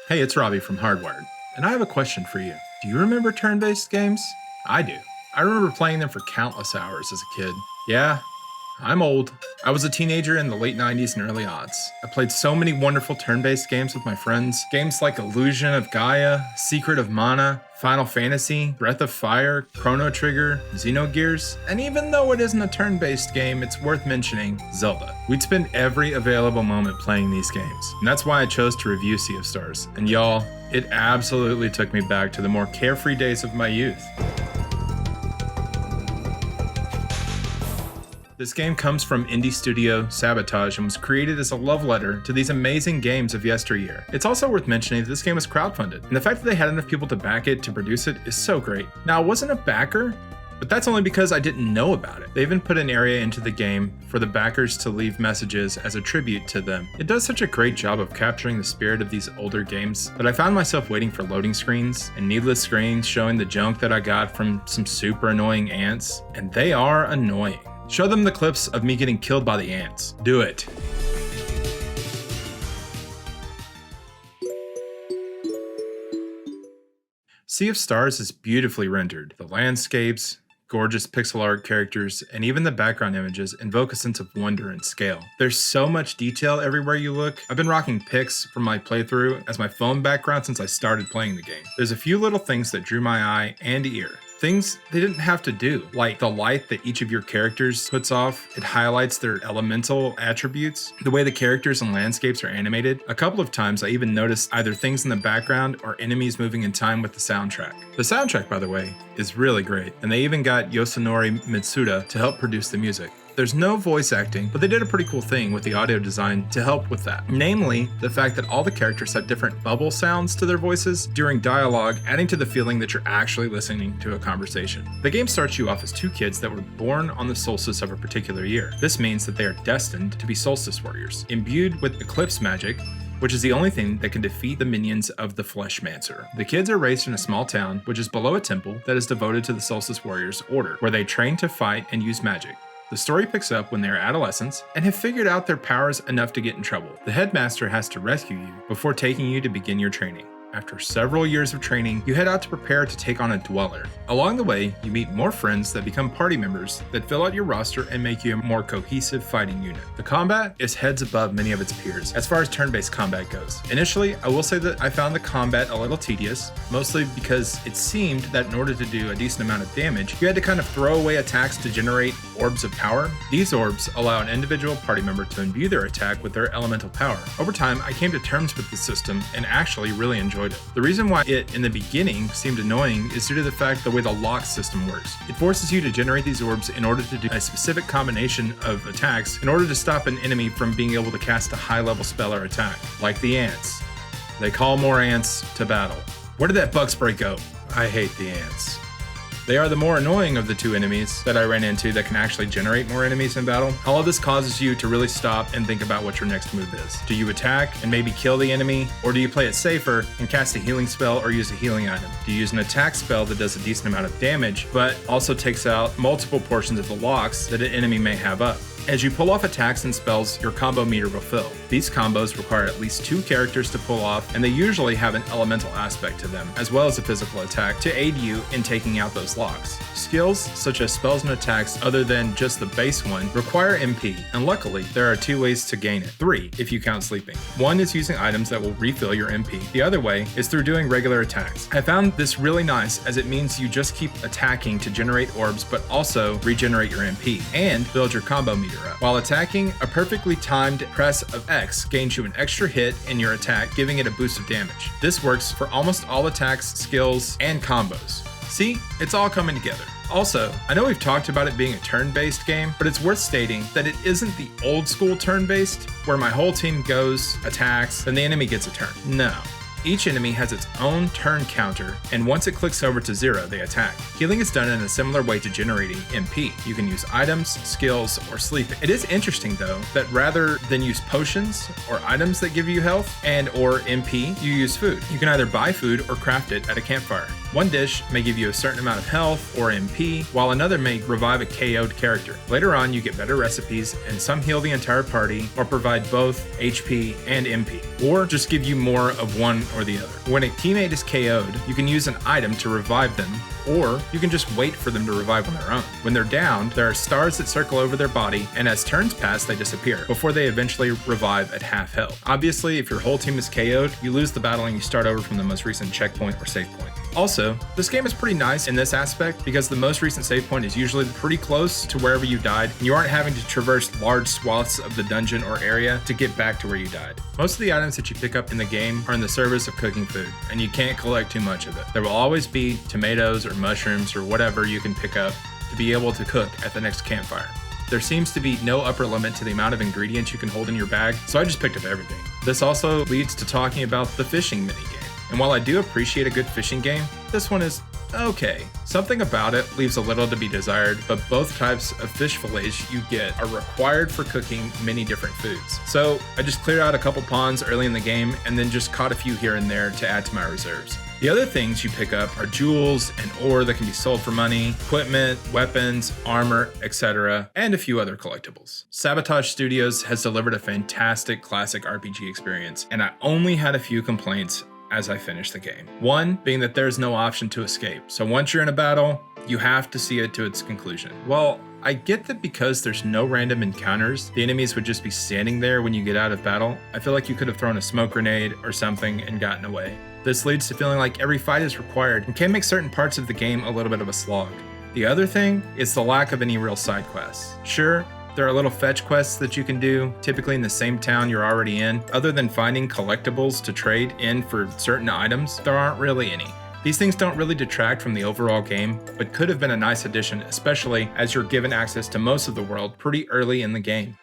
Hey, it's Robbie from Hardwired, and I have a question for you. Do you remember turn-based games? I do. I remember playing them for countless hours as a kid. Yeah, I'm old. I was a teenager in the late 90s and early aughts. I played so many wonderful turn-based games with my friends. Games like Illusion of Gaia, Secret of Mana, Final Fantasy, Breath of Fire, Chrono Trigger, Xenogears, and even though it isn't a turn-based game, it's worth mentioning Zelda. We'd spend every available moment playing these games, and that's why I chose to review Sea of Stars. And y'all, it absolutely took me back to the more carefree days of my youth. This game comes from indie studio Sabotage and was created as a love letter to these amazing games of yesteryear. It's also worth mentioning that this game was crowdfunded, and the fact that they had enough people to back it to produce it is so great. Now, I wasn't a backer, but that's only because I didn't know about it. They even put an area into the game for the backers to leave messages as a tribute to them. It does such a great job of capturing the spirit of these older games that I found myself waiting for loading screens and needless screens showing the junk that I got from some super annoying ants, and they are annoying. Show them the clips of me getting killed by the ants. Do it. Sea of Stars is beautifully rendered. The landscapes, gorgeous pixel art characters, and even the background images invoke a sense of wonder and scale. There's so much detail everywhere you look. I've been rocking pics from my playthrough as my phone background since I started playing the game. There's a few little things that drew my eye and ear. Things they didn't have to do, like the light that each of your characters puts off. It highlights their elemental attributes. The way the characters and landscapes are animated. A couple of times I even noticed either things in the background or enemies moving in time with the soundtrack. The soundtrack, by the way, is really great, and they even got Yosunori Mitsuda to help produce the music. There's no voice acting, but they did a pretty cool thing with the audio design to help with that. Namely, the fact that all the characters have different bubble sounds to their voices during dialogue, adding to the feeling that you're actually listening to a conversation. The game starts you off as two kids that were born on the solstice of a particular year. This means that they are destined to be solstice warriors, imbued with eclipse magic, which is the only thing that can defeat the minions of the Fleshmancer. The kids are raised in a small town, which is below a temple that is devoted to the Solstice Warriors Order, where they train to fight and use magic. The story picks up when they are adolescents and have figured out their powers enough to get in trouble. The headmaster has to rescue you before taking you to begin your training. After several years of training, you head out to prepare to take on a dweller. Along the way, you meet more friends that become party members that fill out your roster and make you a more cohesive fighting unit. The combat is heads above many of its peers as far as turn-based combat goes. Initially, I will say that I found the combat a little tedious, mostly because it seemed that in order to do a decent amount of damage, you had to kind of throw away attacks to generate orbs of power. These orbs allow an individual party member to imbue their attack with their elemental power. Over time, I came to terms with the system and actually really enjoyed it. The reason why it, in the beginning, seemed annoying is due to the fact the way the lock system works. It forces you to generate these orbs in order to do a specific combination of attacks in order to stop an enemy from being able to cast a high-level spell or attack, like the ants. They call more ants to battle. Where did that bug spray go? I hate the ants. They are the more annoying of the two enemies that I ran into that can actually generate more enemies in battle. All of this causes you to really stop and think about what your next move is. Do you attack and maybe kill the enemy, or do you play it safer and cast a healing spell or use a healing item? Do you use an attack spell that does a decent amount of damage, but also takes out multiple portions of the locks that an enemy may have up? As you pull off attacks and spells, your combo meter will fill. These combos require at least two characters to pull off, and they usually have an elemental aspect to them, as well as a physical attack, to aid you in taking out those locks. Skills, such as spells and attacks other than just the base one, require MP, and luckily, there are two ways to gain it. 3, if you count sleeping. One is using items that will refill your MP. The other way is through doing regular attacks. I found this really nice, as it means you just keep attacking to generate orbs, but also regenerate your MP, and build your combo meter up. While attacking, a perfectly timed press of X gains you an extra hit in your attack, giving it a boost of damage. This works for almost all attacks, skills, and combos. See, it's all coming together. Also, I know we've talked about it being a turn-based game, but it's worth stating that it isn't the old school turn-based, where my whole team goes, attacks, then the enemy gets a turn. No. Each enemy has its own turn counter, and once it clicks over to 0, they attack. Healing is done in a similar way to generating MP. You can use items, skills, or sleeping. It is interesting though, that rather than use potions or items that give you health and or MP, you use food. You can either buy food or craft it at a campfire. One dish may give you a certain amount of health or MP, while another may revive a KO'd character. Later on, you get better recipes, and some heal the entire party or provide both HP and MP, or just give you more of one or the other. When a teammate is KO'd, you can use an item to revive them, or you can just wait for them to revive on their own. When they're downed, there are stars that circle over their body, and as turns pass, they disappear, before they eventually revive at half health. Obviously, if your whole team is KO'd, you lose the battle and you start over from the most recent checkpoint or save point. Also, this game is pretty nice in this aspect because the most recent save point is usually pretty close to wherever you died, and you aren't having to traverse large swaths of the dungeon or area to get back to where you died. Most of the items that you pick up in the game are in the service of cooking food, and you can't collect too much of it. There will always be tomatoes or mushrooms or whatever you can pick up to be able to cook at the next campfire. There seems to be no upper limit to the amount of ingredients you can hold in your bag, so I just picked up everything. This also leads to talking about the fishing minigame. And while I do appreciate a good fishing game, this one is okay. Something about it leaves a little to be desired, but both types of fish fillets you get are required for cooking many different foods. So I just cleared out a couple ponds early in the game and then just caught a few here and there to add to my reserves. The other things you pick up are jewels and ore that can be sold for money, equipment, weapons, armor, etc., and a few other collectibles. Sabotage Studios has delivered a fantastic classic RPG experience, and I only had a few complaints as I finished the game. One being that there's no option to escape. So once you're in a battle, you have to see it to its conclusion. Well, I get that because there's no random encounters, the enemies would just be standing there when you get out of battle. I feel like you could have thrown a smoke grenade or something and gotten away. This leads to feeling like every fight is required and can make certain parts of the game a little bit of a slog. The other thing is the lack of any real side quests. Sure, there are little fetch quests that you can do, typically in the same town you're already in. Other than finding collectibles to trade in for certain items, there aren't really any. These things don't really detract from the overall game, but could have been a nice addition, especially as you're given access to most of the world pretty early in the game.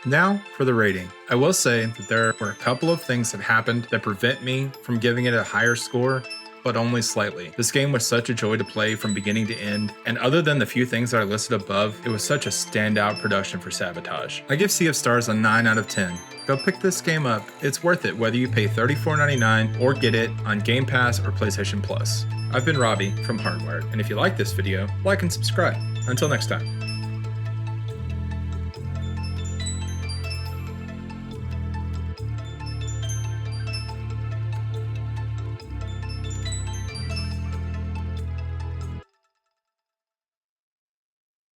Now for the rating. I will say that there were a couple of things that happened that prevent me from giving it a higher score, but only slightly. This game was such a joy to play from beginning to end, and other than the few things that are listed above, it was such a standout production for Sabotage. I give Sea of Stars a 9 out of 10. Go pick this game up. It's worth it whether you pay $34.99 or get it on Gamepass or PlayStation Plus. I've been Robbie from Hardwired, and if you like this video, like and subscribe. Until next time.